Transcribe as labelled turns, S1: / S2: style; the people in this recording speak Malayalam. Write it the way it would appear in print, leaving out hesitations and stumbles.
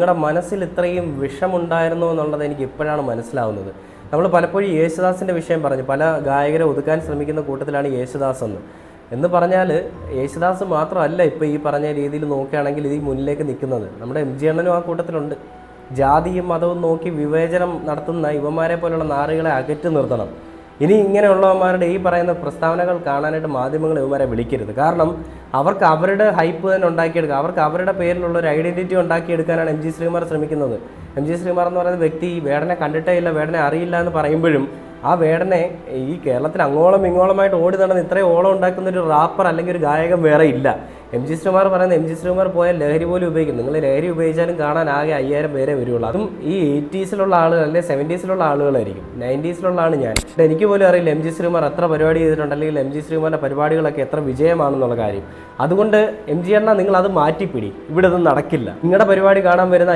S1: നിങ്ങളുടെ മനസ്സിൽ ഇത്രയും വിഷമുണ്ടായിരുന്നോ എന്നുള്ളത് എനിക്ക് ഇപ്പോഴാണ് മനസ്സിലാവുന്നത്. നമ്മൾ പലപ്പോഴും യേശുദാസിൻ്റെ വിഷയം പറഞ്ഞു, പല ഗായകരെ ഒതുക്കാൻ ശ്രമിക്കുന്ന കൂട്ടത്തിലാണ് യേശുദാസ് എന്ന് പറഞ്ഞാൽ യേശുദാസ് മാത്രമല്ല ഇപ്പോൾ ഈ പറഞ്ഞ രീതിയിൽ നോക്കുകയാണെങ്കിൽ ഈ മുന്നിലേക്ക് നിൽക്കുന്നത്. നമ്മുടെ എം ജി അണ്ണനും ആ കൂട്ടത്തിലുണ്ട്. ജാതിയും മതവും നോക്കി വിവേചനം നടത്തുന്ന ഇവന്മാരെ പോലുള്ള നാറുകളെ അകറ്റി നിർത്തണം. ഇനി ഇങ്ങനെയുള്ളവന്മാരുടെ ഈ പറയുന്ന പ്രസ്താവനകൾ കാണാനായിട്ട് മാധ്യമങ്ങൾ ഇവന്മാരെ വിളിക്കരുത്. കാരണം അവർക്ക് അവരുടെ ഹൈപ്പ് തന്നെ ഉണ്ടാക്കിയെടുക്കുക, അവർക്ക് അവരുടെ പേരിലുള്ള ഒരു ഐഡൻറ്റിറ്റി ഉണ്ടാക്കിയെടുക്കാനാണ് എം ജി ശ്രീകുമാർ ശ്രമിക്കുന്നത്. എം ജി ശ്രീകുമാർ എന്ന് പറയുന്ന വ്യക്തി വേടനെ കണ്ടിട്ടേ ഇല്ല, വേടനെ അറിയില്ല എന്ന് പറയുമ്പോഴും ആ വേടനെ ഈ കേരളത്തിൽ അങ്ങോളം ഇങ്ങോളമായിട്ട് ഓടി നടന്ന് ഇത്രയും ഓളം ഉണ്ടാക്കുന്ന ഒരു റാപ്പർ അല്ലെങ്കിൽ ഒരു ഗായകൻ വേറെ ഇല്ല. എം ജി ശ്രീകുമാർ പറയുന്നത്, എം ജി ശ്രീകുമാർ പോയാൽ ലഹരി പോലും ഉപയോഗിക്കും. നിങ്ങൾ ലഹരി ഉപയോഗിച്ചാലും കാണാൻ ആകെ 5000 പേരെ വരുള്ളൂ. അതും ഈ 80s ആളുകൾ അല്ലെങ്കിൽ 70s ആളുകളായിരിക്കും. 90s ഞാൻ. എനിക്ക് പോലും അറിയില്ല എം ജി ശ്രീകുമാർ എത്ര പരിപാടി ചെയ്തിട്ടുണ്ട്, അല്ലെങ്കിൽ എം ജി ശ്രീകുമാറിൻ്റെ പരിപാടികളൊക്കെ എത്ര വിജയമാണെന്നുള്ള കാര്യം. അതുകൊണ്ട് എം ജി അണ്ണ നിങ്ങൾ അത് മാറ്റിപ്പിടി, ഇവിടെ ഒന്നും നടക്കില്ല. നിങ്ങളുടെ പരിപാടി കാണാൻ വരുന്ന